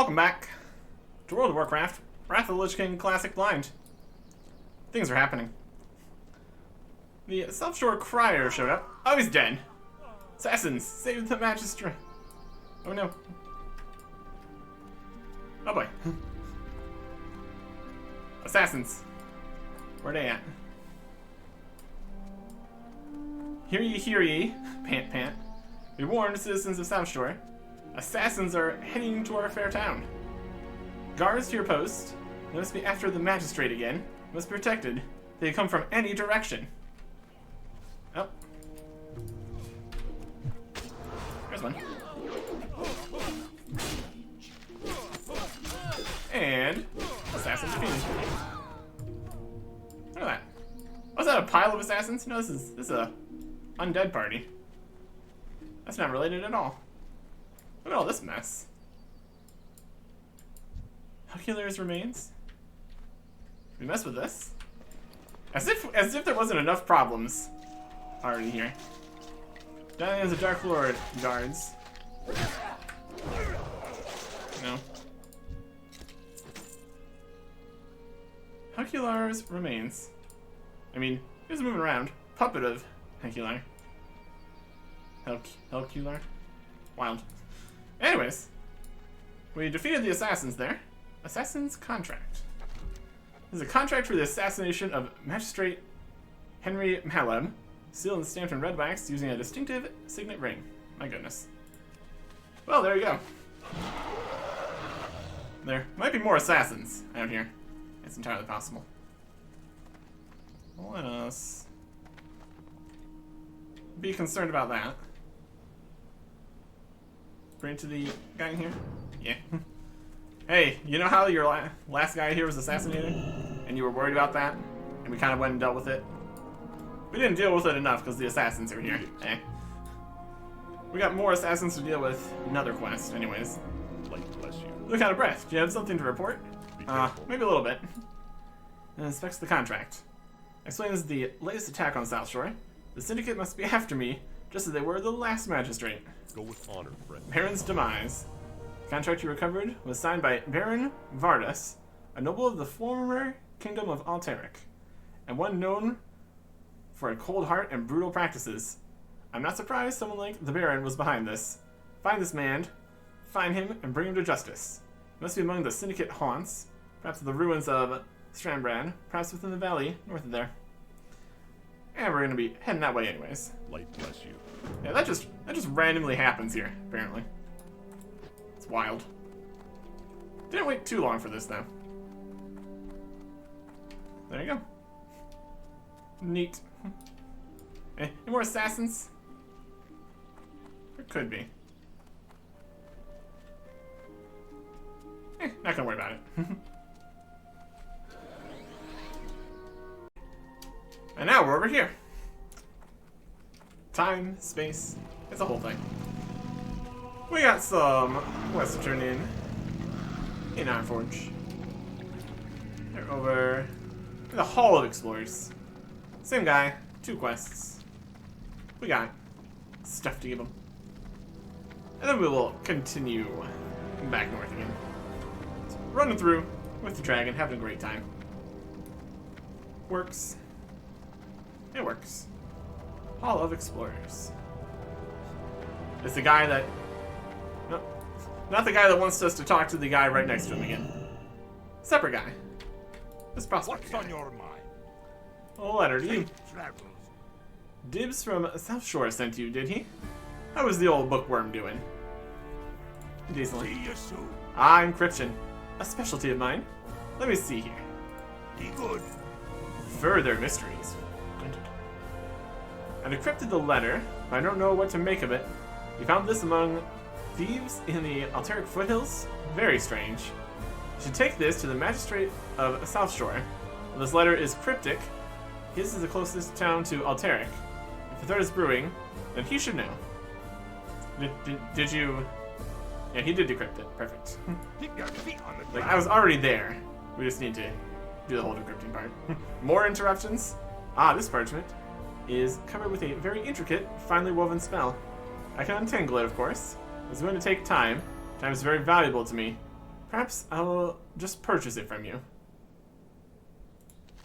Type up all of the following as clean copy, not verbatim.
Welcome back to World of Warcraft, Wrath of the Lich King Classic Blind. Things are happening. The South Shore Crier showed up. Oh, he's dead. Assassins, save the Magistrate. Oh no. Oh boy. Assassins. Where they at? Hear ye, pant pant. Be warned, citizens of South Shore. Assassins are heading to our fair town. Guards to your post. They must be after the magistrate again. Must be protected. They come from any direction. Oh. There's one. And assassins defeated. Look at that. Was that a pile of assassins? No, this is a undead party. That's not related at all. Look at all this mess. Huckula's remains? We mess with this? As if there wasn't enough problems already here. Diane's a Dark Lord guards. No. Huckula's remains. I mean, he's moving around. Puppet of Huckular. Huckular? Wild. Anyways, we defeated the assassins there. Assassin's contract. This is a contract for the assassination of Magistrate Henry MacLeod, sealed and stamped in red wax using a distinctive signet ring. My goodness. Well, there you go. There might be more assassins out here. It's entirely possible. Let us be concerned about that. Bring it to the guy in here? Yeah. Hey, you know how your last guy here was assassinated? And you were worried about that? And we kind of went and dealt with it? We didn't deal with it enough because the assassins are here. Eh. We got more assassins to deal with. Another quest, anyways. Bless you. Look out of breath. Do you have something to report? Maybe a little bit. And inspects the contract. Explains the latest attack on South Shore. The Syndicate must be after me, just as they were the last magistrate. Go with honor, friend. Baron's demise. The contract you recovered was signed by Baron Vardas, a noble of the former kingdom of Altaric, and one known for a cold heart and brutal practices. I'm not surprised someone like the Baron was behind this. Find this man, find him, and bring him to justice. He must be among the Syndicate haunts, perhaps the ruins of Strandbrand, perhaps within the valley north of there. And we're gonna be heading that way anyways. Light bless you. Yeah, that just randomly happens here, apparently. It's wild. Didn't wait too long for this, though. There you go. Neat. Any more assassins? There could be. Not gonna worry about it. And now we're over here. Time, space, it's a whole thing. We got some quests to turn in Ironforge. They're over in the Hall of Explorers. Same guy, 2 quests. We got stuff to give them. And then we will continue back north again. So running through with the dragon, having a great time. Works. It works. Hall of Explorers. It's the guy that... No, not the guy that wants us to talk to the guy right next to him again. Separate guy. This prospect What's guy. on your mind? A letter to you. Travels. Dibs from South Shore sent you, did he? How is the old bookworm doing? Decently. See you soon. Encryption. A specialty of mine. Let me see here. Be good. Further mysteries. I decrypted the letter, but I don't know what to make of it. You found this among thieves in the Altaric foothills? Very strange. You should take this to the magistrate of South Shore. If this letter is cryptic, his is the closest town to Altaric. If the threat is brewing, then he should know. Did you... Yeah, he did decrypt it. Perfect. Keep your feet on the ground. Like, I was already there. We just need to do the whole decrypting part. More interruptions? This parchment is covered with a very intricate, finely woven spell. I can untangle it, of course. It's going to take time. Time is very valuable to me. Perhaps I'll just purchase it from you.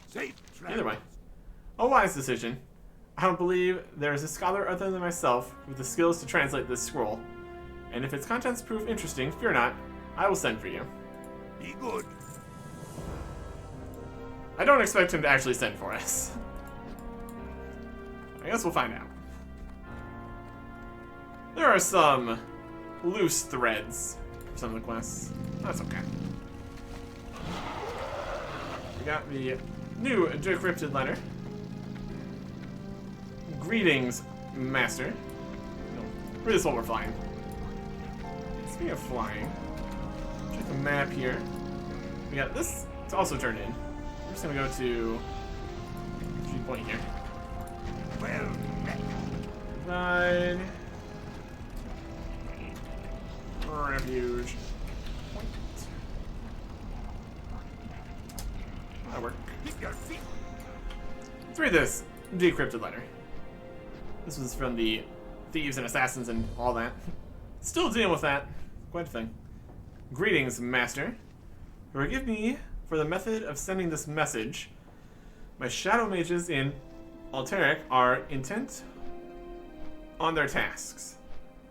Safe Either way. A wise decision. I don't believe there is a scholar other than myself with the skills to translate this scroll. And if its contents prove interesting, fear not, I will send for you. Be good. I don't expect him to actually send for us. I guess we'll find out. There are some loose threads for some of the quests. That's okay. We got the new decrypted letter. Greetings, Master. No, really, this is what we're flying. Speaking of flying, check the map here. We got this to also turn in. We're just gonna go to G point here. Well met. Provide refuge. Point. That'll work. Keep your feet. Let's read this decrypted letter. This was from the thieves and assassins and all that. Still dealing with that. Quite a thing. Greetings, Master. Forgive me for the method of sending this message. My shadow mages in Alteric are intent on their tasks,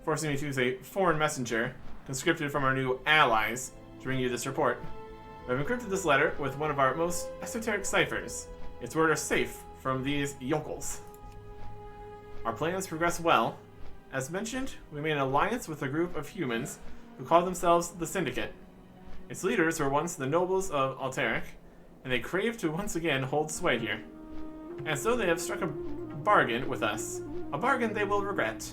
forcing me to use a foreign messenger, conscripted from our new allies, to bring you this report. I've encrypted this letter with one of our most esoteric ciphers. Its words are safe from these yokels. Our plans progress well. As mentioned, we made an alliance with a group of humans who call themselves the Syndicate. Its leaders were once the nobles of Alteric, and they crave to once again hold sway here. And so they have struck a bargain with us, a bargain they will regret.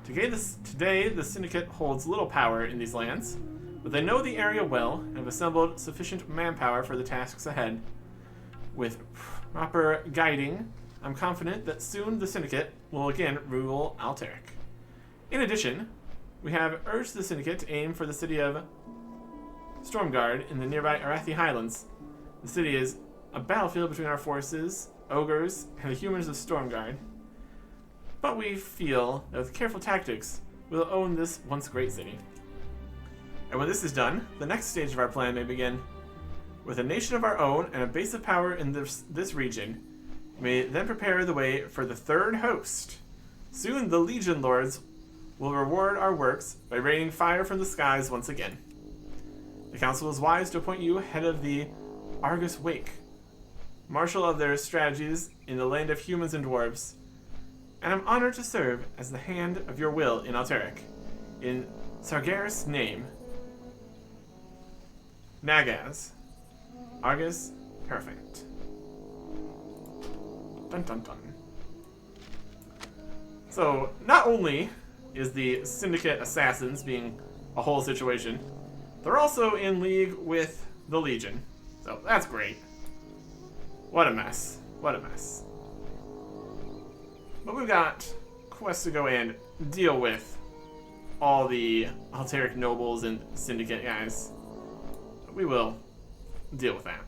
Today, the Syndicate holds little power in these lands, but they know the area well and have assembled sufficient manpower for the tasks ahead. With proper guiding, I'm confident that soon the Syndicate will again rule Alteric. In addition, we have urged the Syndicate to aim for the city of Stormguard in the nearby Arathi Highlands. The city is a battlefield between our forces, ogres, and the humans of Stormguard. But we feel that with careful tactics, we'll own this once great city. And when this is done, the next stage of our plan may begin. With a nation of our own and a base of power in this region, we may then prepare the way for the third host. Soon the Legion Lords will reward our works by raining fire from the skies once again. The council is wise to appoint you head of the Argus Wake, marshal of their strategies in the land of humans and dwarves, and I'm honored to serve as the hand of your will in Alteric. In Sargeras' name, Nagaz, Argus Perfect. Dun dun dun. So, not only is the Syndicate assassins being a whole situation, they're also in league with the Legion. So, that's great. What a mess. What a mess. But we've got quests to go and deal with all the Alteric nobles and Syndicate guys. We will deal with that.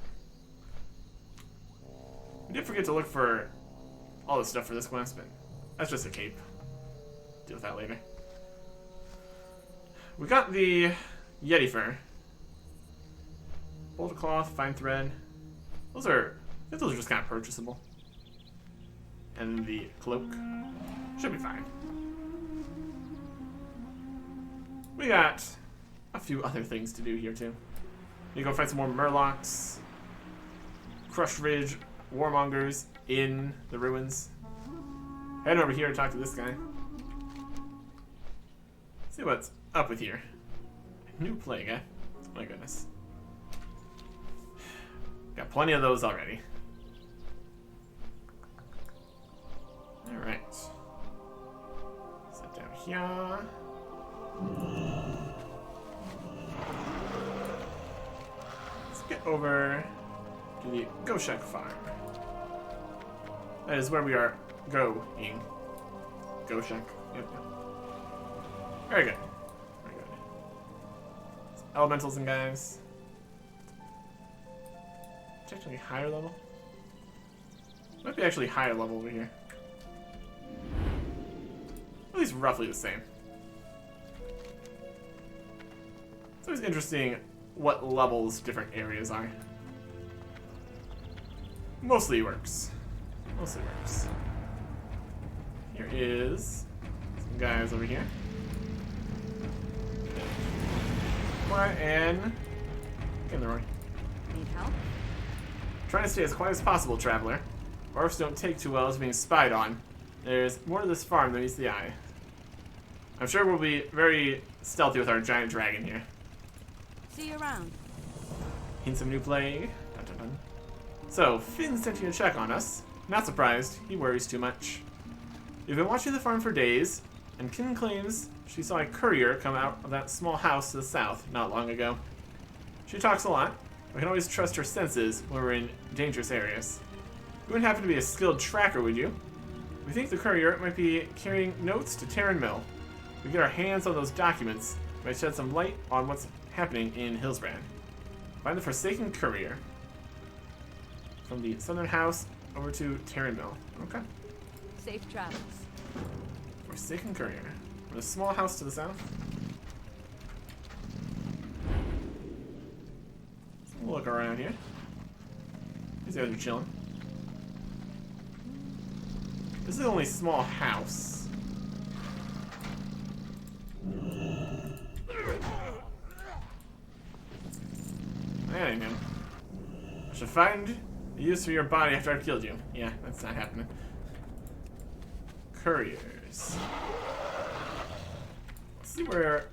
We did forget to look for all the stuff for this quest, but that's just a cape. Deal with that later. We got the Yeti fur. Bolt of cloth, fine thread. I think those are just kind of purchasable. And the cloak. Should be fine. We got a few other things to do here too. You go find some more Murlocs, Crush Ridge, Warmongers in the ruins. Head over here and talk to this guy. See what's up with here. New plague, eh? My goodness. Got plenty of those already. Alright. Set down here. Let's get over to the Goshek farm. That is where we are going. Goshek. Yep. Very good. Very good. Elementals and guys. It's actually higher level. Might be actually higher level over here. At least roughly the same. It's always interesting what levels different areas are. Mostly works. Mostly works. Here is some guys over here. Quiet and get in the room. Need help? Trying to stay as quiet as possible, traveler. Orcs don't take too well as being spied on. There's more to this farm than meets the eye. I'm sure we'll be very stealthy with our giant dragon here. See you around. Hints of new plague. Dun, dun, dun. So, Finn sent you to check on us. Not surprised, he worries too much. You've been watching the farm for days, and Kin claims she saw a courier come out of that small house to the south not long ago. She talks a lot. We can always trust her senses when we're in dangerous areas. You wouldn't happen to be a skilled tracker, would you? We think the courier might be carrying notes to Terran Mill. If we get our hands on those documents, it might shed some light on what's happening in Hillsbrand. Find the Forsaken Courier. From the Southern House over to Terran Mill. Okay. Safe travels. Forsaken Courier. From the small house to the south. We'll look around here. These guys are chilling. This is the only small house. That ain't him. I should find a use for your body after I've killed you. Yeah, that's not happening. Couriers. Let's see where...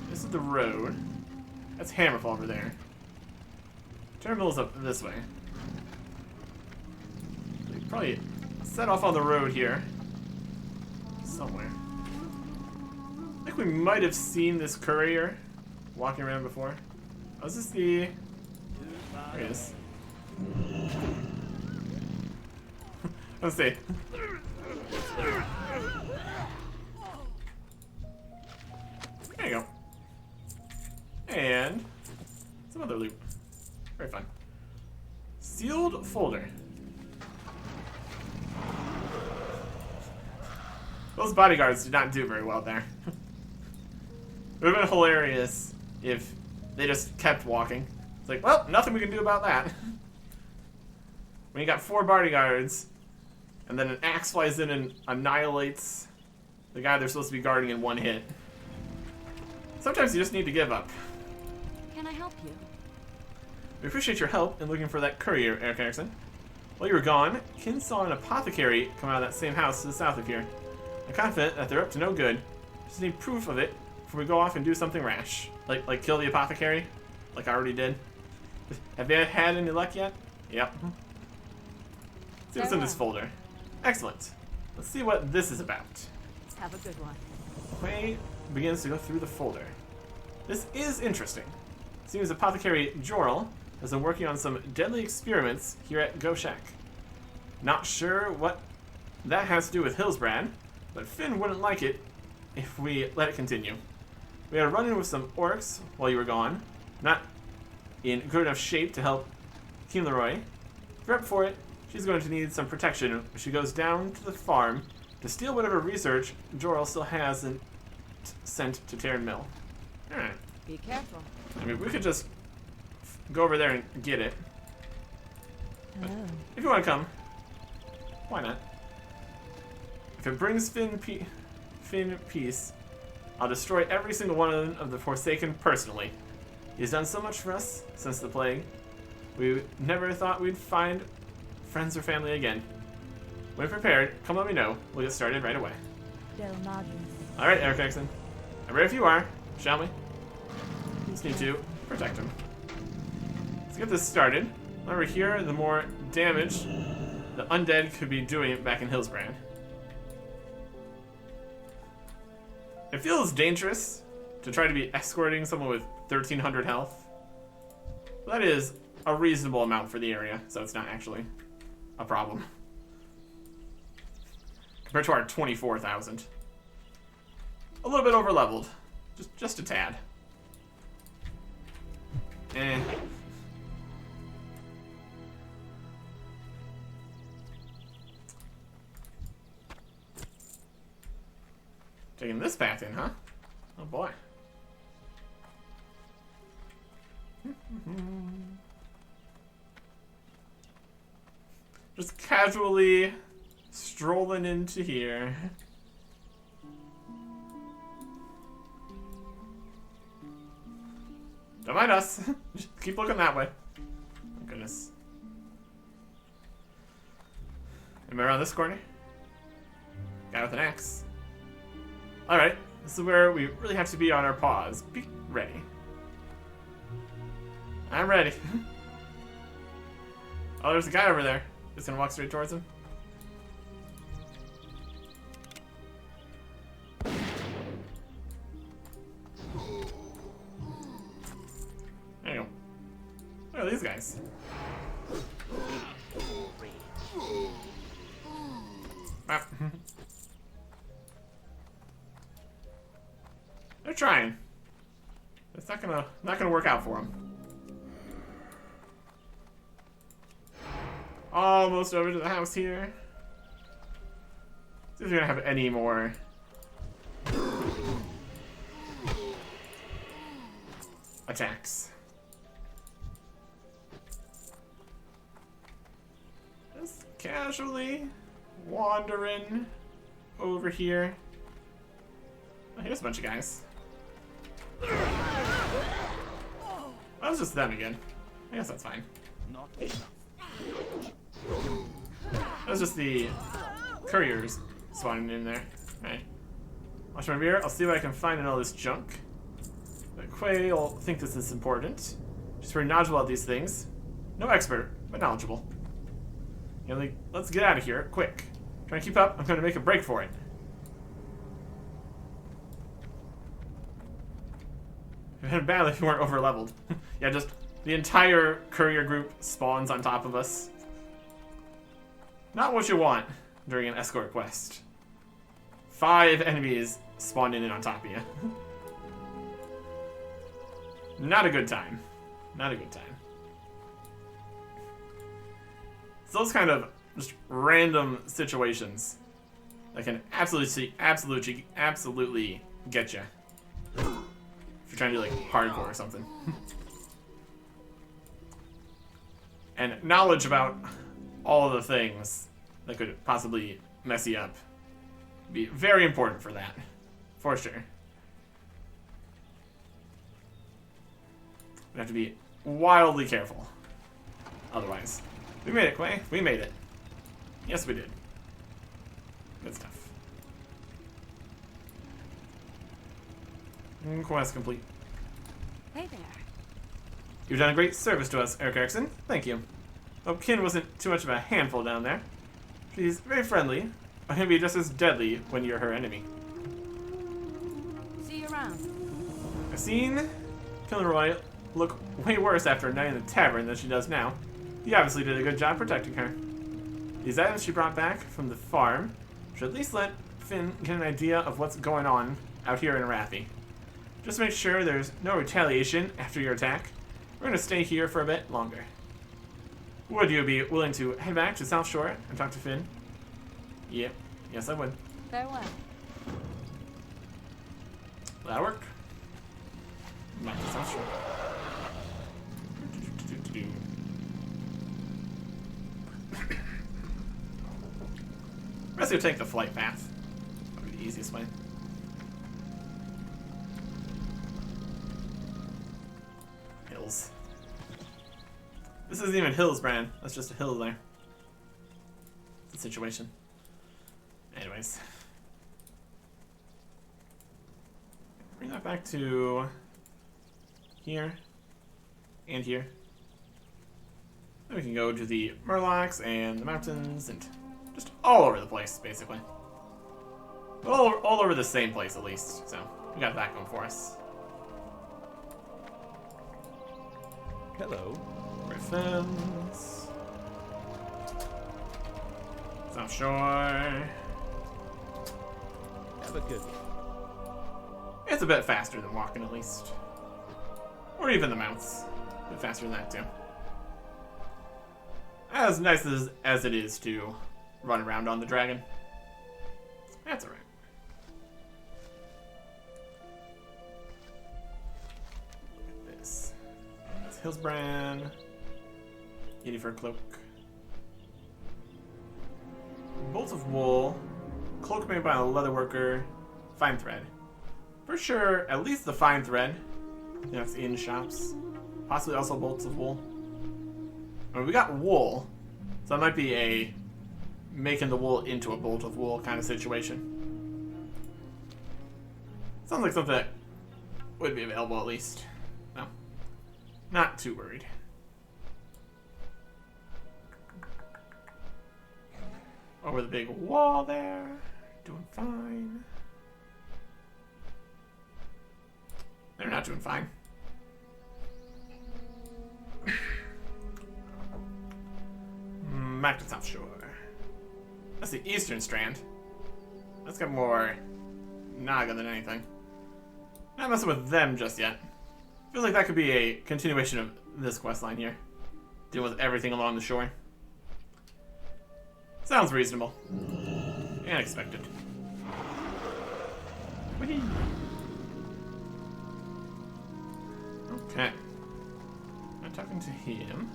This is the road. That's Hammerfall over there. Terminal's up this way. We probably set off on the road here. Somewhere. I think we might have seen this courier walking around before. Oh, is this the... There he is. Let's see. There you go. And some other loot. Very fun. Sealed folder. Those bodyguards did not do very well there. It would have been hilarious if they just kept walking. It's like, well, nothing we can do about that. When you got 4 bodyguards, and then an axe flies in and annihilates the guy they're supposed to be guarding in one hit. Sometimes you just need to give up. Can I help you? We appreciate your help in looking for that courier, Eric Erickson. While you were gone, Kin saw an apothecary come out of that same house to the south of here. I'm confident that they're up to no good. Just need proof of it before we go off and do something rash. Like kill the apothecary? Like I already did. Have you had any luck yet? Yep. Let's see what's in this folder. Excellent. Let's see what this is about. Have a good one. Quay begins to go through the folder. This is interesting. Seems Apothecary Jorl has been working on some deadly experiments here at Goshak. Not sure what that has to do with Hillsbrand, but Finn wouldn't like it if we let it continue. We had a run-in with some orcs while you were gone, not in good enough shape to help Kim Leroy. Prep for it, she's going to need some protection when she goes down to the farm to steal whatever research Jorl still has and sent to Terran Mill. Alright. Be careful. I mean, we could just go over there and get it. But if you want to come, why not? If it brings Finn peace, I'll destroy every single one of the Forsaken personally. He's done so much for us since the plague. We never thought we'd find friends or family again. When prepared, come let me know. We'll get started right away. Alright, Eric Jackson. I'm ready if you are, shall we? Just need to protect him. Let's get this started. The longer here, the more damage the undead could be doing back in Hillsbrand. It feels dangerous to try to be escorting someone with 1,300 health. That is a reasonable amount for the area, so it's not actually a problem. Compared to our 24,000. A little bit over leveled. Just a tad. Eh. Taking this path in, huh? Oh boy. Just casually strolling into here. Don't mind us. Just keep looking that way. Oh, goodness. Am I around this corner? Guy with an axe. Alright, this is where we really have to be on our paws. Be ready. I'm ready. Oh, there's a guy over there. Just gonna walk straight towards him. There you go. Look at these guys. Ah. They're trying. It's not gonna work out for them. Almost over to the house here. See if we're gonna have any more attacks. Just casually wandering over here. Oh, here's a bunch of guys. That was just them again. I guess that's fine. Not enough. That was just the couriers spawning in there. Alright. Watch my rear. I'll see what I can find in all this junk. But Quay will think this is important. She's very knowledgeable about these things. No expert, but knowledgeable. Let's get out of here, quick. Trying to keep up, I'm going to make a break for it. It would have been bad if we weren't over-leveled. Yeah, just the entire courier group spawns on top of us. Not what you want during an escort quest. 5 enemies spawned in on top of you. Not a good time. Not a good time. It's those kind of just random situations that can absolutely get you. If you're trying to do like hardcore or something. And knowledge about all of the things that could possibly mess you up be very important for that. For sure. We have to be wildly careful. Otherwise. We made it, Quay. We made it. Yes, we did. Good stuff. Quest complete. Hey there. You've done a great service to us, Eric Erickson. Thank you. Hope Kin wasn't too much of a handful down there. She's very friendly, but can be just as deadly when you're her enemy. See you around. I've seen Kilroy look way worse after a night in the tavern than she does now. You obviously did a good job protecting her. These items she brought back from the farm should at least let Finn get an idea of what's going on out here in Arathi. Just make sure there's no retaliation after your attack. We're going to stay here for a bit longer. Would you be willing to head back to South Shore and talk to Finn? Yep. Yes, I would. Farewell. Will that work? Back to South Shore. Let's go take the flight path. That'll be the easiest way. Hills. This isn't even hills, Bran. That's just a hill there. It's the situation. Anyways. Bring that back to here and here. Then we can go to the Murlocs and the mountains and just all over the place, basically. All over the same place, at least. So, we got that going for us. Hello. Griffins. South Shore. Have a good one. It's a bit faster than walking, at least. Or even the mounts. A bit faster than that, too. As nice as it is to run around on the dragon. That's alright. Hillsbrand. 80 for a cloak. Bolts of wool. Cloak made by a leatherworker. Fine thread. For sure, at least the fine thread. That's in shops. Possibly also bolts of wool. I mean, we got wool. So that might be a making the wool into a bolt of wool kind of situation. Sounds like something that would be available at least. No. Not too worried. Over the big wall there. Doing fine. They're not doing fine. Back to South Shore. That's the Eastern Strand. That's got more Naga than anything. Not messing with them just yet. Feels like that could be a continuation of this questline here. Dealing with everything along the shore. Sounds reasonable. And expected. Whee! Okay. I'm talking to him.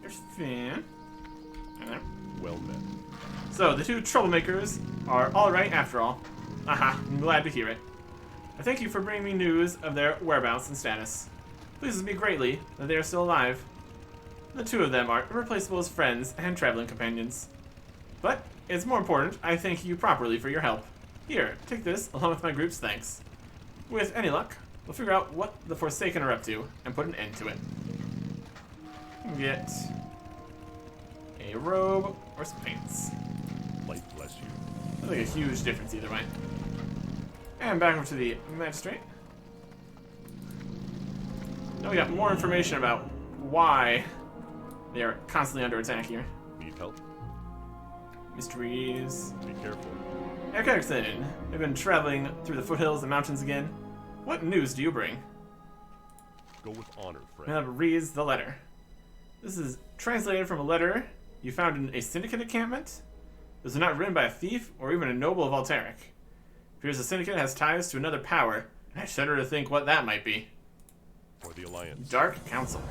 There's Finn. Well met. So, the two troublemakers are alright after all. Aha, I'm glad to hear it. I thank you for bringing me news of their whereabouts and status. It pleases me greatly that they are still alive. The two of them are irreplaceable as friends and traveling companions. But, it's more important, I thank you properly for your help. Here, take this along with my group's thanks. With any luck, we'll figure out what the Forsaken are up to and put an end to it. Get a robe or some paints. Light bless you. That's like a huge difference either way. And back over to the magistrate. Now we got more information about why they are constantly under attack here. Need help? Mysteries. Be careful. Erickson, they've been traveling through the foothills and mountains again. What news do you bring? Go with honor, friend. Now reads the letter. This is translated from a letter you found in a Syndicate encampment. This was not written by a thief or even a noble of Altaric. Appears the Syndicate has ties to another power, and I shudder to think what that might be. For the Alliance. Dark Council.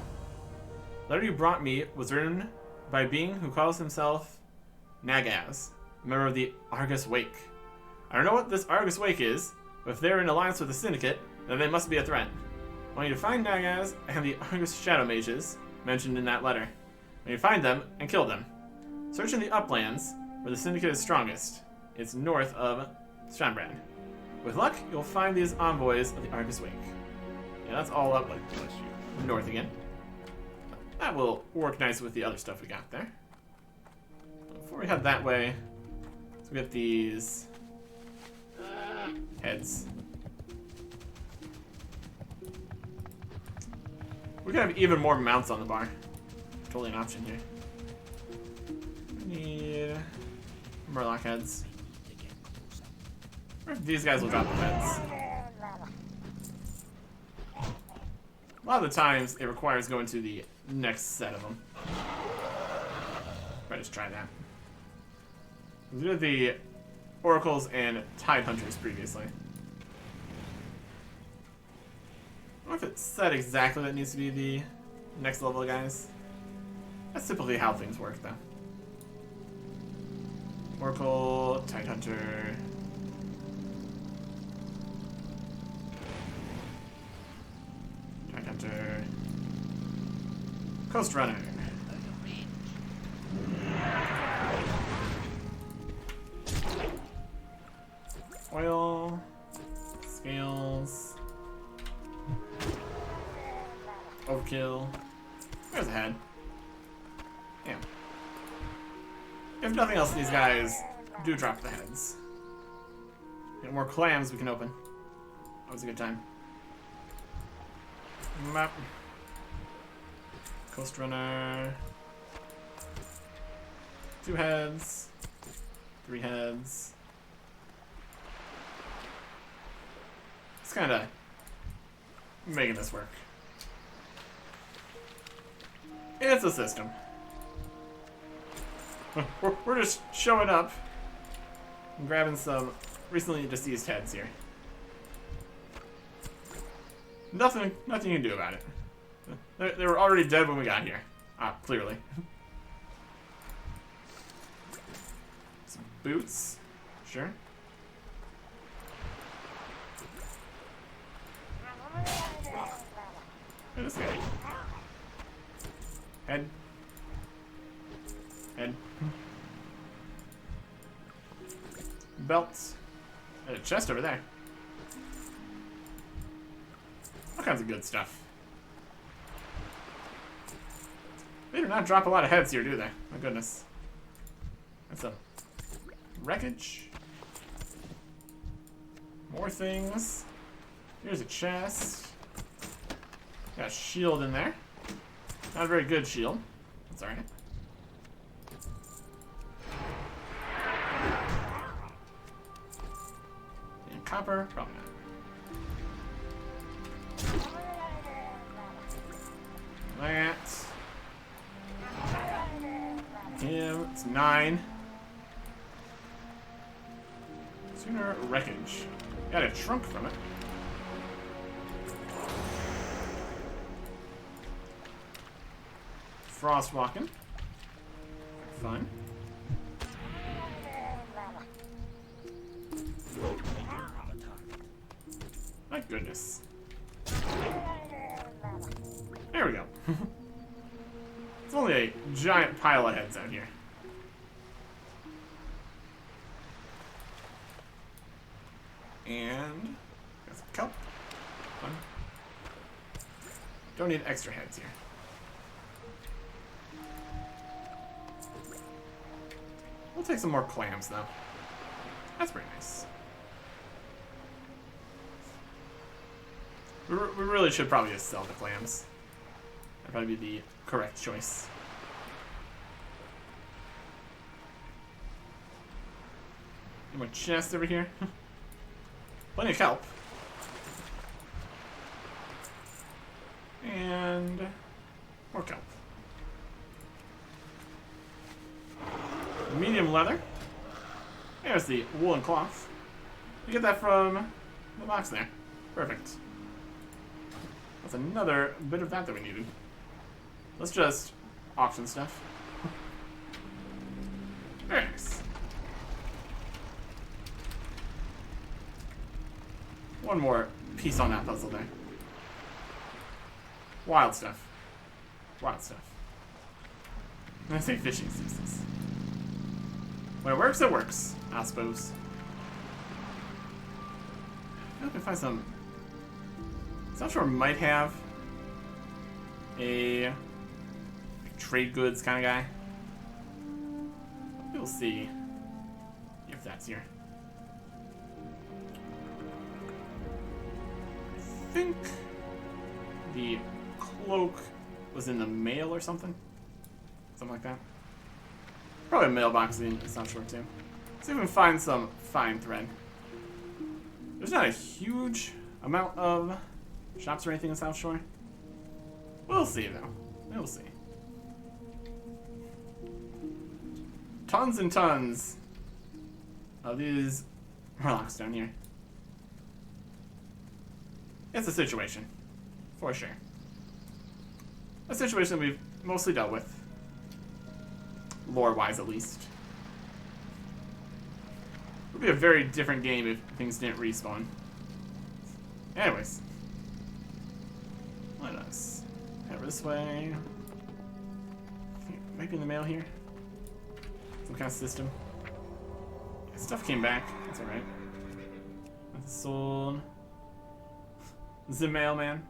The letter you brought me was written by a being who calls himself Nagaz, a member of the Argus Wake. I don't know what this Argus Wake is, but if they're in alliance with the Syndicate, then they must be a threat. I want you to find Nagaz and the Argus Shadow Mages mentioned in that letter. When you find them and kill them. Search in the uplands where the Syndicate is strongest. It's north of Strandbrand. With luck, you'll find these envoys of the Argus Wake. Yeah, that's all up Light bless you. north again. That will work nice with the other stuff we got there. Before we head that way, let's get these heads. We can have even more mounts on the bar. Totally an option here. We need Murloc heads. Or if these guys will drop the heads. A lot of the times it requires going to the next set of them. I'll just try that. We did the Oracles and Tide Hunters previously. I wonder if it said exactly that it needs to be the next level guys. That's typically how things work, though. Oracle, Tide Hunter. Tide Hunter. Coast Runner. Oil. Scales. Overkill. There's a head. Yeah. If nothing else, these guys do drop the heads. Get more clams we can open. That was a good time. Map. Coast Runner. 2 heads. 3 heads. It's kind of making this work. It's a system. We're just showing up and grabbing some recently deceased heads here. Nothing you can do about it. They were already dead when we got here. Clearly. Some boots. Sure. Look at this guy. Head. Head. Belts. And a chest over there. All kinds of good stuff. They do not drop a lot of heads here, do they? My goodness. That's some wreckage. More things. Here's a chest. Got a shield in there. Not a very good shield. That's alright. And copper? Probably not. That. Him. It's 9. Sooner wreckage. Got a trunk from it. Frost walking. Fun. My goodness. There we go. It's only a giant pile of heads out here. And got some kelp. Fun. Don't need extra heads here. We'll take some more clams though. That's pretty nice. We really should probably just sell the clams. That'd probably be the correct choice. Any more chests over here? Plenty of kelp. And more kelp. Medium leather. There's the woolen cloth. You get that from the box there. Perfect. That's another bit of that we needed. Let's just auction stuff. Very nice. One more piece on that puzzle there. Wild stuff. Wild stuff. When I say fishing ceases. When it works, I suppose. I hope I find some. South Shore might have a trade goods kind of guy. We'll see if that's here. I think the cloak was in the mail or something. Something like that. Probably a mailbox in South Shore too. Let's see if we can find some fine thread. There's not a huge amount of shops or anything in South Shore. We'll see though. We'll see. Tons and tons of these rocks down here. It's a situation. For sure. A situation we've mostly dealt with. Lore-wise, at least. It would be a very different game if things didn't respawn. Anyways. Let us head over this way. Maybe in the mail here. Some kind of system. Yeah, stuff came back. That's alright. That's sold. The mailman.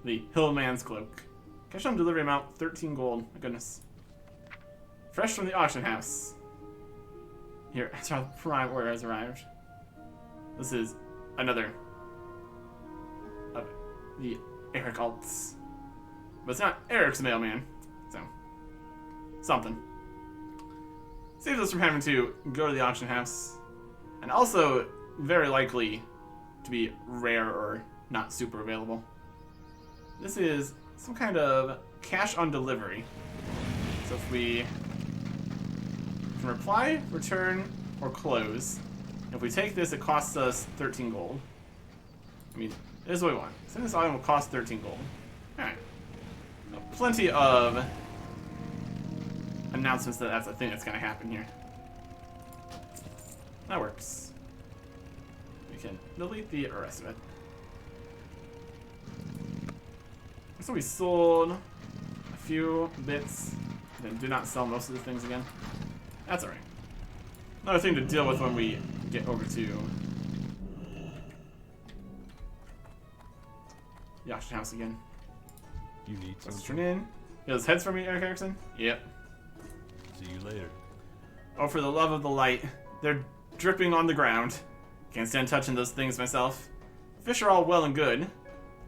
The Hillman's cloak. Cash on delivery amount 13 gold. My goodness. Fresh from the auction house. Here, the prime order has arrived. This is another of the Eric alts. But it's not Eric's mailman. So, something. Saves us from having to go to the auction house. And also, very likely to be rare or not super available. This is some kind of cash on delivery. So if we can reply, return, or close. If we take this, it costs us 13 gold. I mean, this is what we want. So this item will cost 13 gold. Alright. plenty of announcements that that's a thing that's going to happen here. That works. We can delete the rest of it. So we sold a few bits, then do not sell most of the things again. That's alright. Another thing to deal with when we get over to the auction house again. You need Let's something. turn in. Those heads for me, Eric Erickson? Yep. See you later. Oh, for the love of the light. They're dripping on the ground. Can't stand touching those things myself. Fish are all well and good.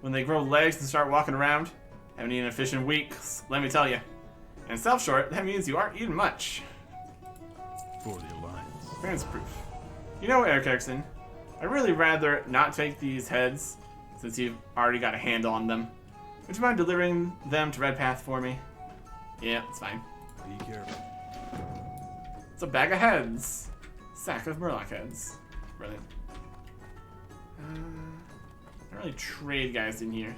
When they grow legs and start walking around, haven't eaten a fish in weeks, let me tell you. And South Shore, that means you aren't eating much. For the Alliance. Parents proof. You know, Eric Erickson, I'd really rather not take these heads, since you've already got a handle on them. Would you mind delivering them to Redpath for me? Yeah, it's fine. Be careful. It's a bag of heads. Sack of Murloc heads. Brilliant. Not really trade guys in here.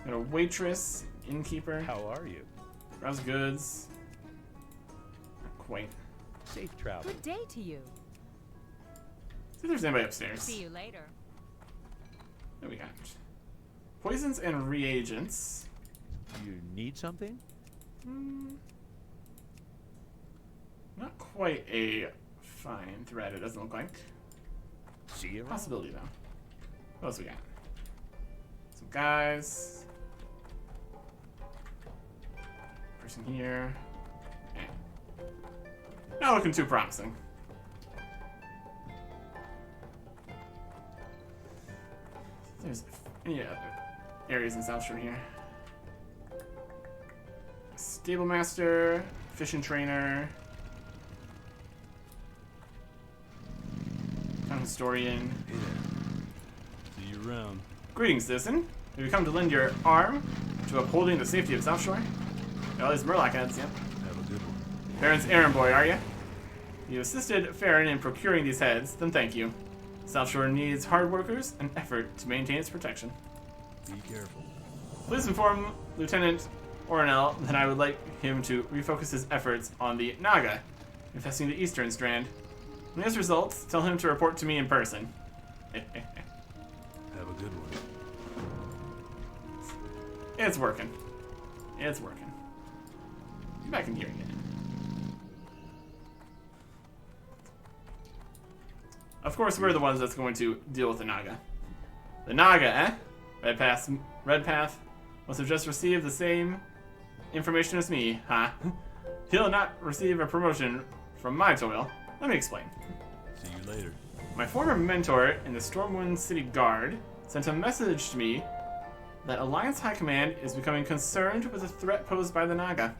Got a waitress, innkeeper, How are you? browse goods. Not quite. Safe travel. Good day to you. See if there's anybody upstairs. See you later. There we got poisons and reagents. You need something? Not quite a fine thread, it doesn't look like. See you around. Possibility, though. What else we got? Some guys. Person here. Eh. Not looking too promising. There's any other areas in South Shore here. Stable master, fishing trainer, town historian. Hey there. See you around. Greetings, citizen. Have you come to lend your arm to upholding the safety of South Shore? Got all these Murloc heads, yep. Have a good one. Baron's errand boy, are you? You assisted Farron in procuring these heads, then thank you. South Shore needs hard workers and effort to maintain its protection. Be careful. Please inform Lieutenant Ornell that I would like him to refocus his efforts on the Naga, infesting the eastern strand. When he has results, tell him to report to me in person. Have a good one. It's working. It's working. Get back in here again. Of course, we're the ones that's going to deal with the Naga. The Naga, eh? Redpath must have just received the same information as me, huh? He'll not receive a promotion from my toil. Let me explain. See you later. My former mentor in the Stormwind City Guard sent a message to me that Alliance High Command is becoming concerned with the threat posed by the Naga.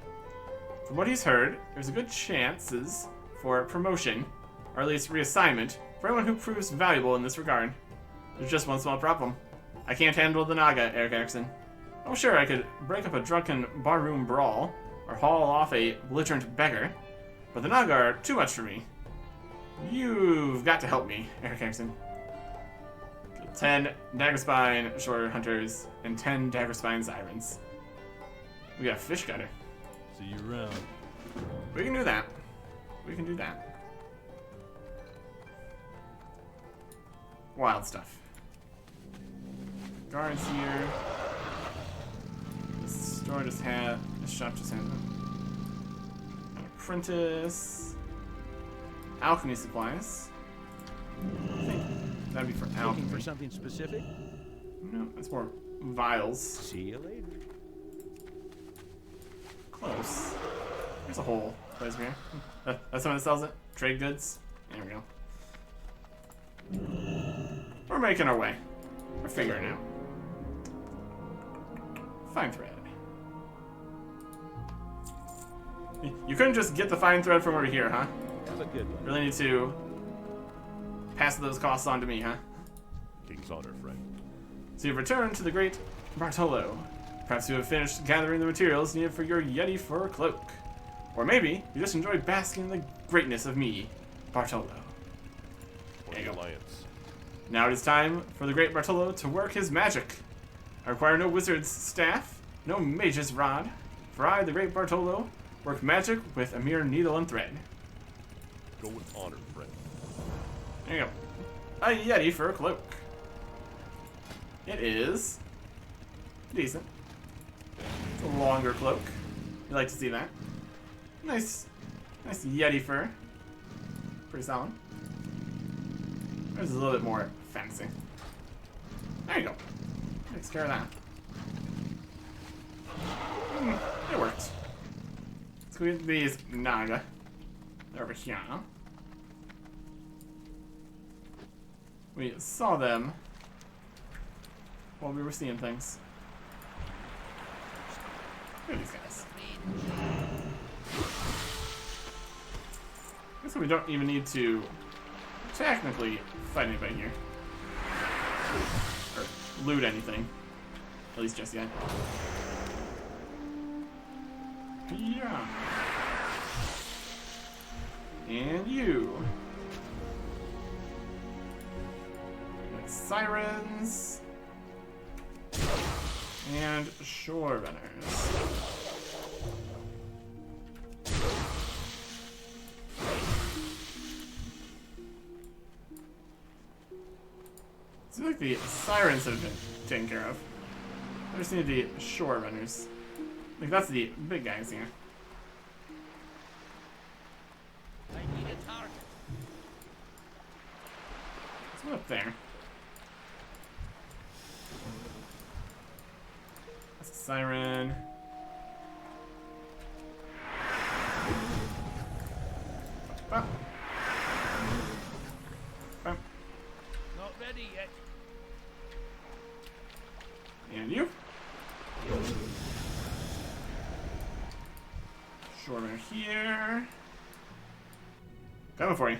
From what he's heard, there's a good chances for promotion, or at least reassignment, for anyone who proves valuable in this regard. There's just one small problem. I can't handle the Naga, Eric Erickson. Oh sure, I could break up a drunken barroom brawl, or haul off a belligerent beggar, but the Naga are too much for me. You've got to help me, Eric Erickson. 10 Daggerspine Shore Hunters and 10 Daggerspine Sirens. We got a fish cutter. See you around. We can do that. We can do that. Wild stuff. Guards here. This store just had. This shop just had an apprentice. Alchemy supplies. I think that'd be for Looking alchemy. for something specific? No, it's more vials. See you later. Close. There's a whole place here. That's someone that sells it. Trade goods. There we go. We're making our way. We're figuring it out. Fine thread. You couldn't just get the fine thread from over here, huh? Have a good one. Really need to pass those costs on to me, huh? King's honor, friend. So you've returned to the great Bartolo. Perhaps you have finished gathering the materials needed for your Yeti fur cloak. Or maybe you just enjoy basking in the greatness of me, Bartolo. For There the you go. Alliance. Now it is time for the great Bartolo to work his magic. I require no wizard's staff, No mage's rod, for I, the great Bartolo, work magic with a mere needle and thread. Go with honor, friend. There you go. A Yeti for a cloak. It is decent. It's a longer cloak. You like to see that. Nice Yeti fur. Pretty solid. There's a little bit more fancy. There you go. Takes care of that. It worked. Let's go get these Naga. They're over here. We saw them while we were seeing things. Look at these guys. Guess we don't even need to technically fight anybody here. Or loot anything. At least just yet. Yeah. And you. Sirens. And shore runners. Seems like the sirens have been taken care of. I just need the shore runners. Like that's the big guys here. I need a target. Let's go up there. That's a siren. Bum. Bum. Not ready yet. And you. Shorter here. Coming for you.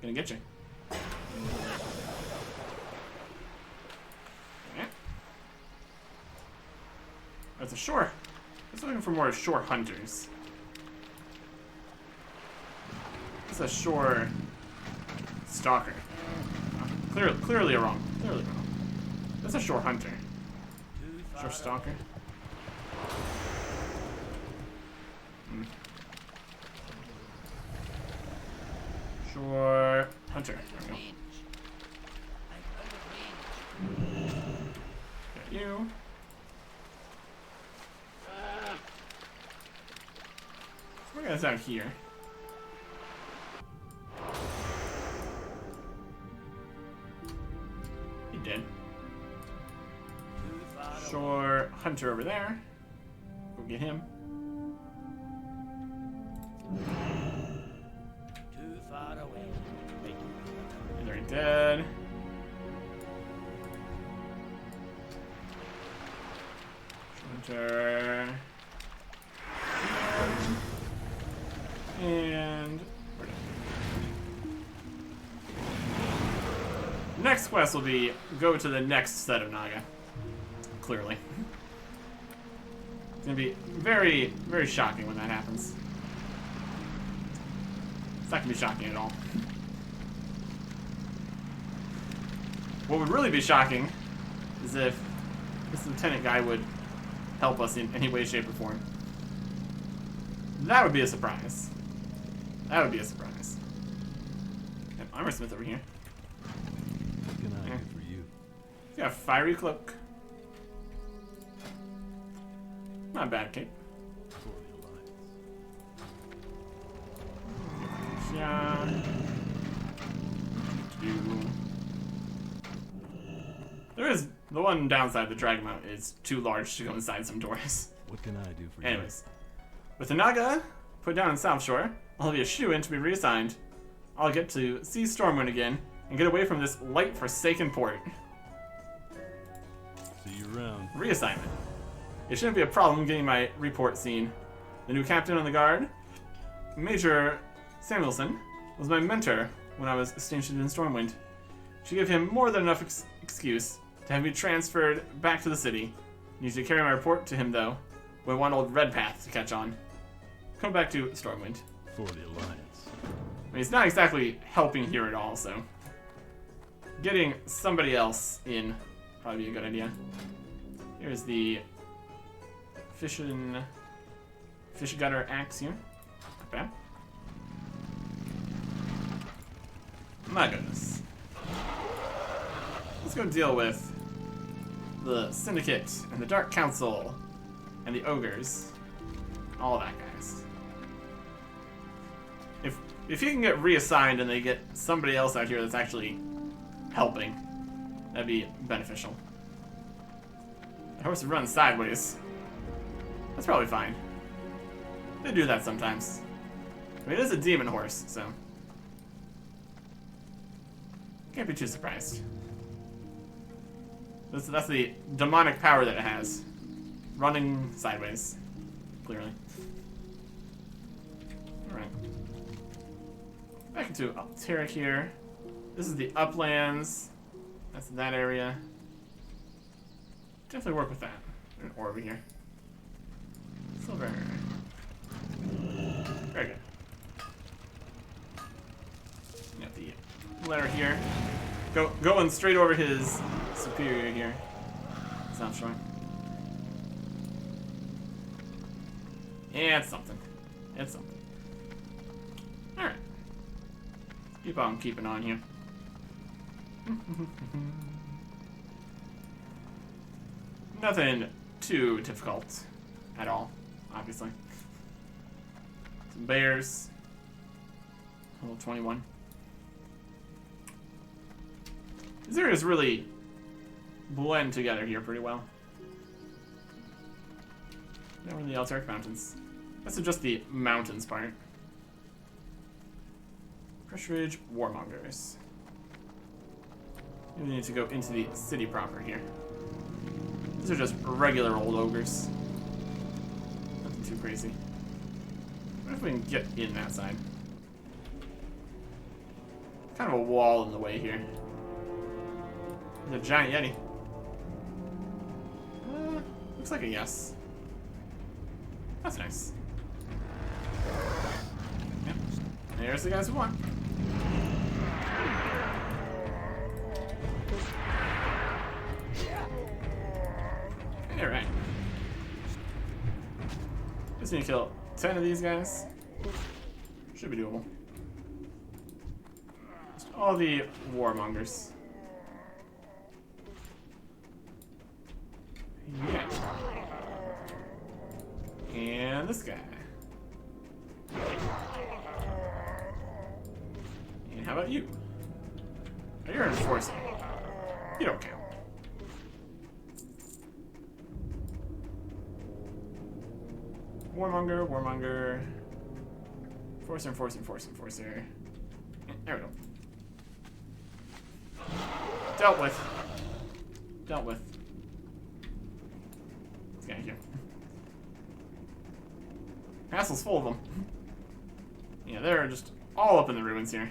Gonna get you. Yeah. That's a shore. I was looking for more shore hunters. It's a shore stalker. Clearly wrong. Clearly wrong. That's a shore hunter. Shore stalker. Shore hunter. There we go. Got you. We're gonna out here. He did. Shore hunter over there. Go get him. Too far away. He's already dead. Hunter. And we're done. Next quest will be go to the next set of Naga. Clearly. It's gonna be very, very shocking when that happens. It's not gonna be shocking at all. What would really be shocking is if this lieutenant guy would help us in any way, shape, or form. That would be a surprise. That would be a surprise. Armor Smith over here. What can I do for you? He's got a fiery cloak. Not a bad cape. For the Alliance. Yeah. There is the one downside. The Dragon Mount is too large to go inside some doors. What can I do for Anyways, with the Naga put down in South Shore, I'll be a shoo-in to be reassigned. I'll get to see Stormwind again and get away from this light forsaken port. you? See you around. Reassignment. It shouldn't be a problem getting my report seen. The new captain on the guard, Major Samuelson, was my mentor when I was stationed in Stormwind. She gave him more than enough excuse to have me transferred back to the city. Need to carry my report to him though, when one old red path to catch on. Come back to Stormwind. For the Alliance. I mean, he's not exactly helping here at all, so getting somebody else in probably be a good idea. Here's the fish gunner axe here. Not bad. My goodness. Let's go deal with the Syndicate and the Dark Council and the ogres. All of that, guys. If you can get reassigned and they get somebody else out here that's actually helping, that'd be beneficial. The horse runs sideways. That's probably fine. They do that sometimes. I mean, it is a demon horse, so can't be too surprised. That's the demonic power that it has. Running sideways, clearly. Alright. Back into Alteric here. This is the uplands. That's that area. Definitely work with that. An orb here. Silver. Very good. You got the letter here. Going straight over his superior here. It's not showing. Yeah, it's something. It's something. Alright. Keep on keeping on here. Nothing too difficult at all, obviously. Some bears. Level 21. These areas really blend together here pretty well. Now we're in the Alteric Mountains. This is just the mountains part. Crush Ridge Warmongers. We need to go into the city proper here. These are just regular old ogres. Nothing too crazy. What if we can get in that side? Kind of a wall in the way here. There's a giant yeti. Looks like a yes. That's nice. Yep. There's the guys who won. Alright. Just need to kill 10 of these guys. Should be doable. Just all the warmongers. Yeah. And this guy. And how about you? Oh, you're an enforcer. You don't count. Warmonger, Warmonger. Enforcer, Enforcer, Enforcer, Enforcer. There we go. Dealt with. Dealt with. This guy here. Castle's full of them. Yeah, they're just all up in the ruins here.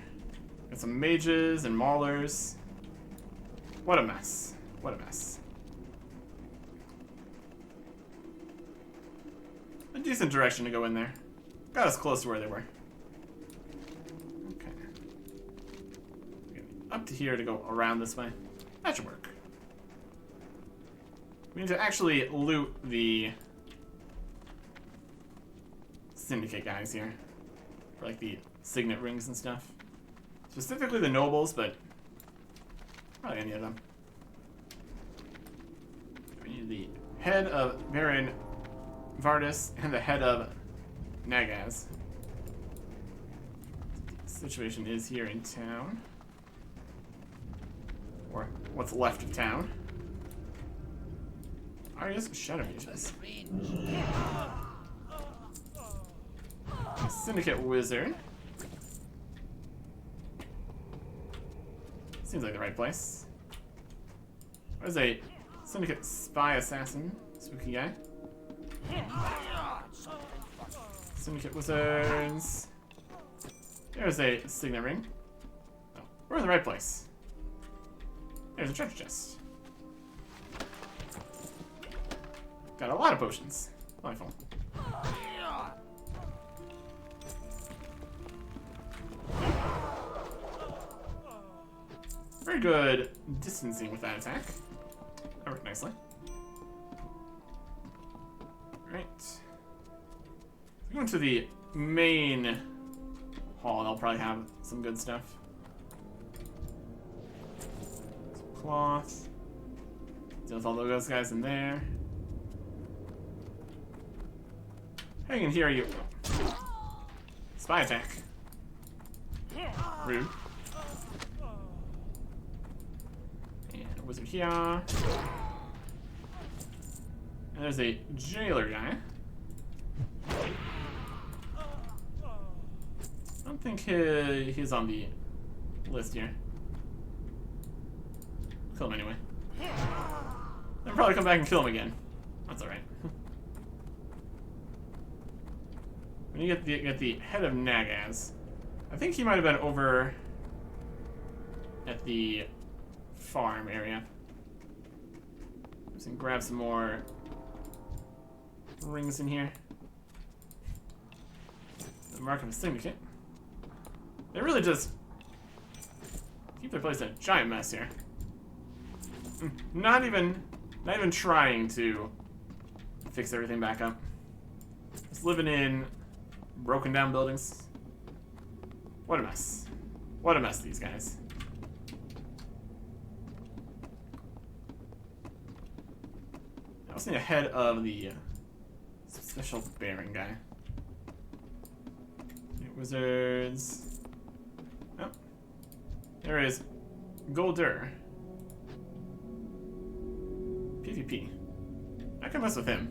Got some mages and maulers. What a mess. What a mess. A decent direction to go in there. Got us close to where they were. Okay. Up to here to go around this way. That should work. We need to actually loot the Syndicate guys here. For like the signet rings and stuff. Specifically the nobles, but probably any of them. We need the head of Baron Vardis and the head of Nagaz. The situation is here in town. Or what's left of town. Oh, yes, shadow mages. Syndicate wizard. Seems like the right place. There's a Syndicate spy assassin. Spooky guy. Syndicate wizards. There's a signet ring. Oh, we're in the right place. There's a treasure chest. Got a lot of potions. Delightful. Very good distancing with that attack. That worked nicely. Right. Going to the main hall, they'll probably have some good stuff. Some cloth. Deal with all those guys in there. Hang in here, you. Spy attack. Rude. And a wizard here. And there's a jailer guy. I don't think he's on the list here. Kill him anyway. I'll probably come back and kill him again. That's alright. When you get the head of Nagaz, I think he might have been over at the farm area. Just gonna grab some more rings in here. The mark of a syndicate. They really just keep their place in a giant mess here. Not even trying to fix everything back up. Just living in broken down buildings. What a mess. What a mess, these guys. I also need a head of the special Baron guy. Wizards. Oh. There is Goldur. PvP. I can mess with him.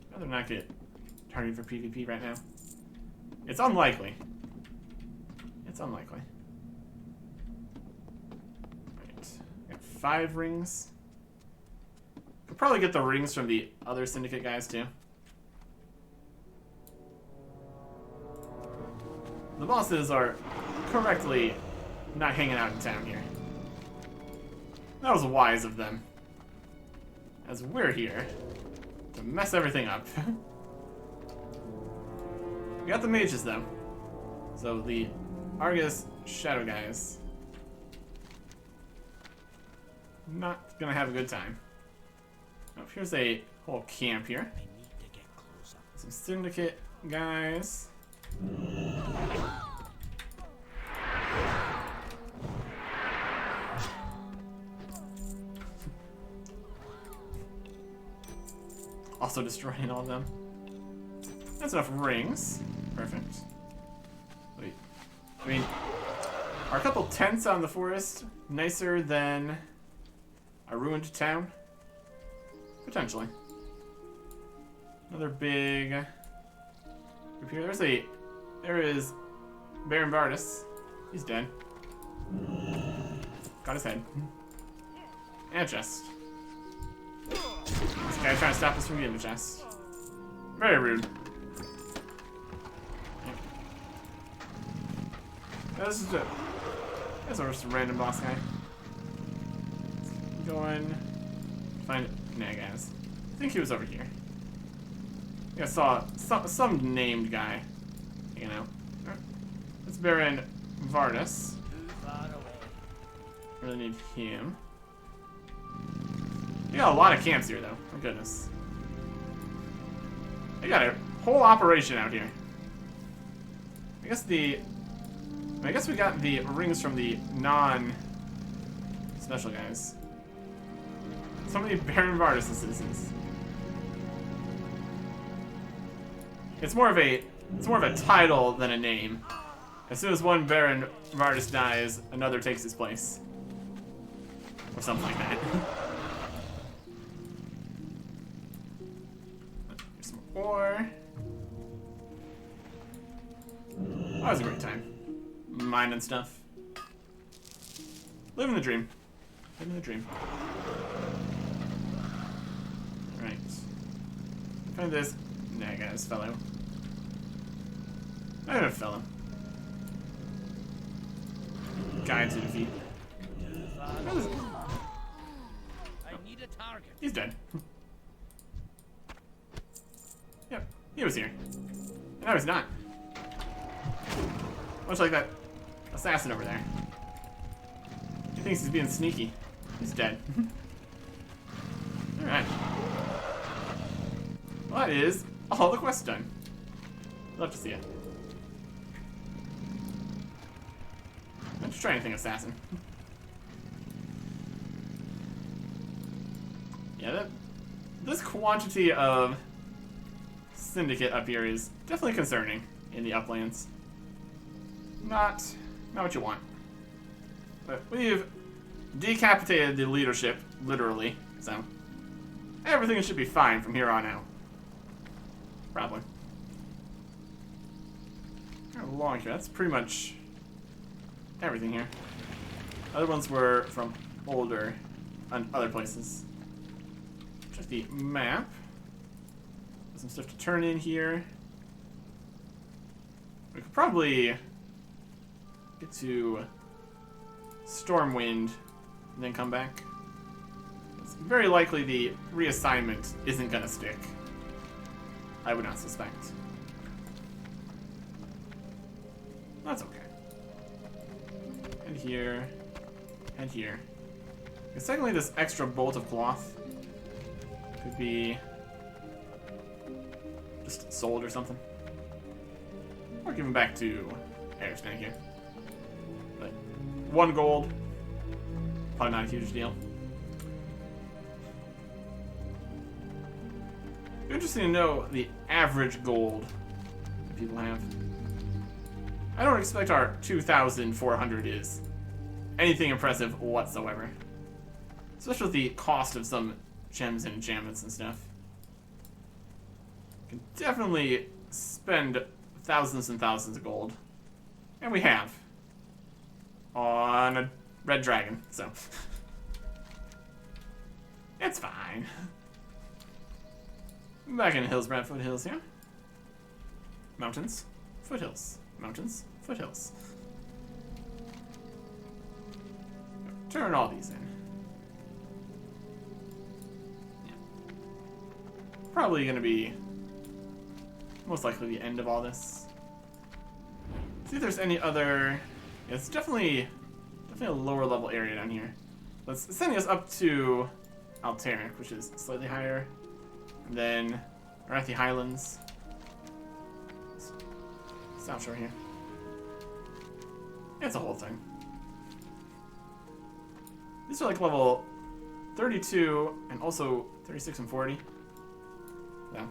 I'd rather not get targeted for PvP right now. It's unlikely. It's unlikely. Right. Got 5 rings. Could probably get the rings from the other Syndicate guys too. The bosses are correctly not hanging out in town here. That was wise of them. As we're here to mess everything up. We got the mages though. So the Argus Shadow guys. Not gonna have a good time. Oh, here's a whole camp here. I need to get closer. Some Syndicate guys. Also destroying all of them. That's enough rings. Perfect. Wait. I mean, are a couple tents on the forest nicer than a ruined town? Potentially. Another big group here. There is Baron Vardis. He's dead. Got his head. And a chest. This guy trying to stop us from getting the chest. Very rude. This is just a random boss guy. Go in. Find Nagaz. I think he was over here. I think I saw some named guy. You know. It's Baron Vardis. Too far away. Really need him. You got a lot of camps here, though. Oh goodness. They got a whole operation out here. I guess we got the rings from the non-special guys. So many Baron Vardis citizens. It's more of a title than a name. As soon as one Baron Vardis dies, another takes his place. Or something like that. There's some ore. That was a great time. Mining stuff. Living the dream. Living the dream. Right. Find this Nagaz fellow. I don't know fellow. Guide to defeat. Too far away. I need a target. He's dead. Yep, he was here. And now he's not. Much like that assassin over there. He thinks he's being sneaky. He's dead. Alright. That is all the quests done. Love to see it. Let's try anything assassin. Yeah, this quantity of Syndicate up here is definitely concerning in the uplands. Not what you want. But we've decapitated the leadership, literally, so everything should be fine from here on out. Probably. Along here, that's pretty much everything here. Other ones were from older other places. Check the map. There's some stuff to turn in here. We could probably get to Stormwind and then come back. It's very likely the reassignment isn't gonna stick. I would not suspect. That's okay. And here. And here. And secondly, this extra bolt of cloth could be just sold or something. Or given back to Ericsson here. But 1 gold. Probably not a huge deal. Interesting to know the average gold that people have. I don't expect our 2,400 is anything impressive whatsoever. Especially with the cost of some gems and enchantments and stuff. Can definitely spend thousands and thousands of gold. And we have. On a red dragon, so. It's fine. Back in the hills, Brad foothills here. Mountains, foothills, mountains, foothills. Turn all these in. Yeah. Probably gonna be most likely the end of all this. See if there's any other. Yeah, it's definitely a lower level area down here. It's sending us up to Alteric, which is slightly higher. And then we're at the Highlands. South Shore here. It's a whole thing. These are like level 32 and also 36 and 40. Yeah. I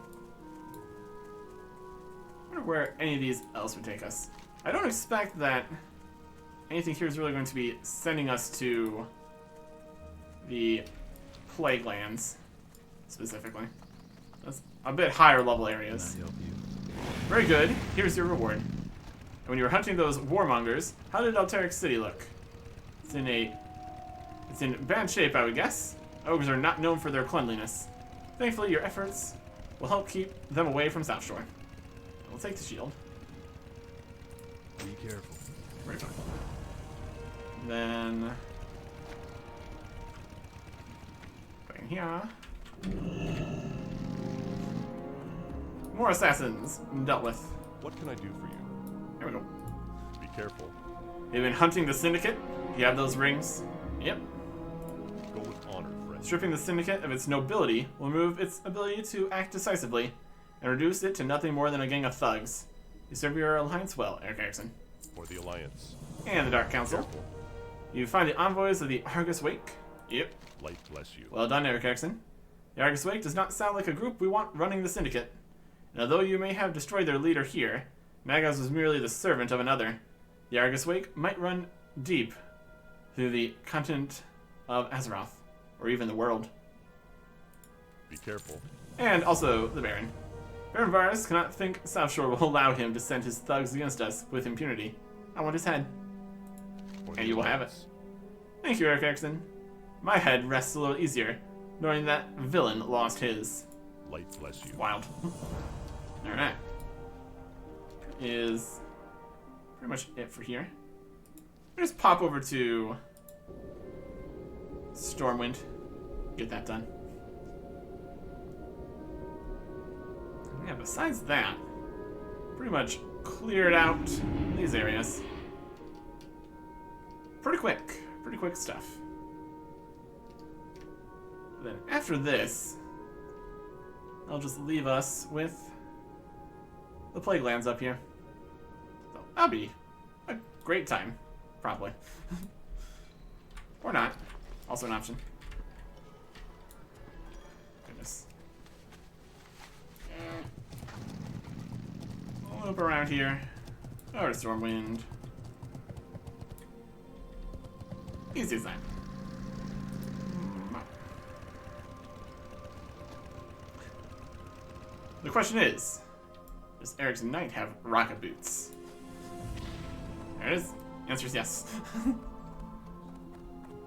wonder where any of these else would take us. I don't expect that anything here is really going to be sending us to the Plague Lands, specifically. That's a bit higher level areas. Can I help you? Very good. Here's your reward. And when you were hunting those warmongers, how did Alteric City look? It's in bad shape, I would guess. Ogres are not known for their cleanliness. Thankfully, your efforts will help keep them away from South Shore. We'll take the shield. Be careful. Very fine. Then back in here. More assassins dealt with. What can I do for you? There we go. Be careful. You've been hunting the Syndicate. You have those rings. Yep. Go with honor, friend. Stripping the Syndicate of its nobility will remove its ability to act decisively and reduce it to nothing more than a gang of thugs. You serve your alliance well, Eric Erickson. For the Alliance. And the Dark Council. Careful. You find the envoys of the Argus Wake. Yep. Light bless you. Well done, Eric Erickson. The Argus Wake does not sound like a group we want running the Syndicate. And although you may have destroyed their leader here, Magaz was merely the servant of another. The Argus Wake might run deep through the continent of Azeroth, or even the world. Be careful. And also the Baron. Baron Varus cannot think South Shore will allow him to send his thugs against us with impunity. I want his head. For the And you will have it. Alliance. Thank you, Eric Erickson. My head rests a little easier, knowing that villain lost his. Light bless you. Wild. Alright. Is pretty much it for here. We'll just pop over to Stormwind. Get that done. Yeah, besides that, pretty much cleared out these areas. Pretty quick stuff. Then after this, I'll just leave us with the Plague Lands up here. So that'll be a great time, probably. Or not. Also an option. Goodness. I'll loop around here. Over to Stormwind. Easy as that. The question is, does Eric's Knight have rocket boots? There it is. Answer is yes.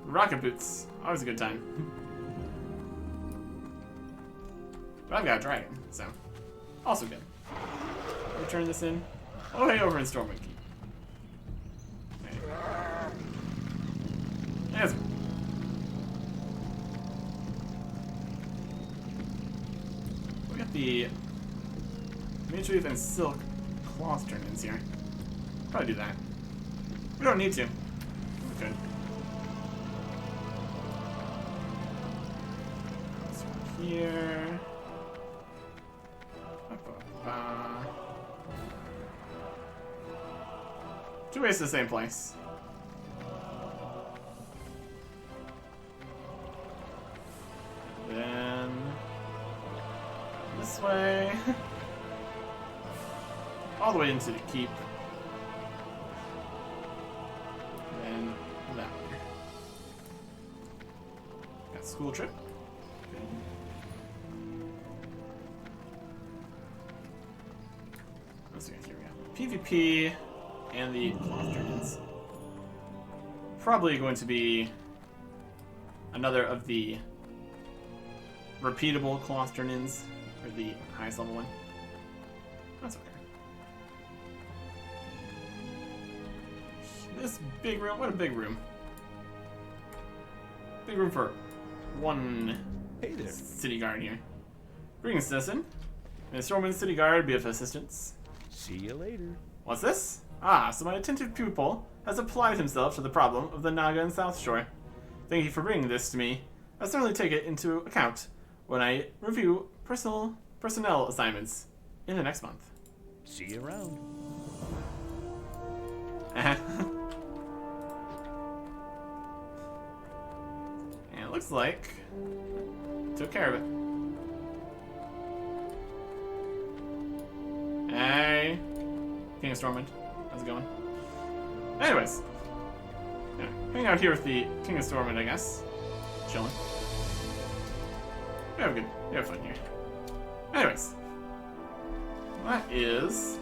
Rocket boots. Always a good time. But I've got a dragon, so also good. Let me turn this in. Oh, hey, over in Stormwind Keep. There you go. Yes. We got the Mage Weave and Silk cloth turn-ins here. Probably do that. We don't need to. We could. This one here. Ba-ba-ba. Two ways to the same place. And then this way. All the way into the keep. And then that way. Got school trip. Okay. Let's see, here we go. PvP and the cloth turn-ins. Probably going to be another of the repeatable cloth turn-ins for the highest level one. That's okay. This big room, what a big room. Big room for one Hey there. city guard here. Greetings, citizen. May the Stormwind City Guard be of assistance. See you later. What's this? Ah, so my attentive pupil has applied himself to the problem of the Naga and South Shore. Thank you for bringing this to me. I'll certainly take it into account when I review personnel assignments in the next month. See you around. And it looks like took care of it. Hey, King of Stormwind, how's it going? Anyways, yeah, hang out here with the King of Stormwind, I guess. Chilling. We have fun here. Anyways, that is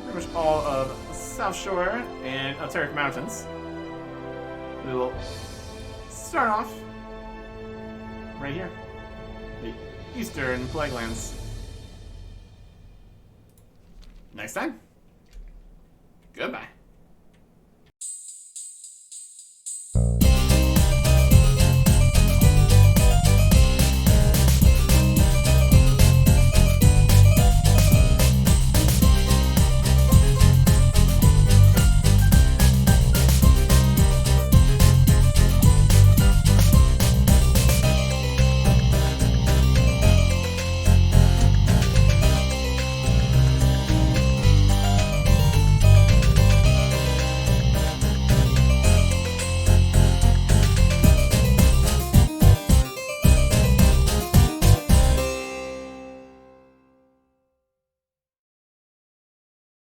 pretty much all of South Shore and Alteric Mountains. We will start off right here, the Eastern Plaguelands. Next time, goodbye.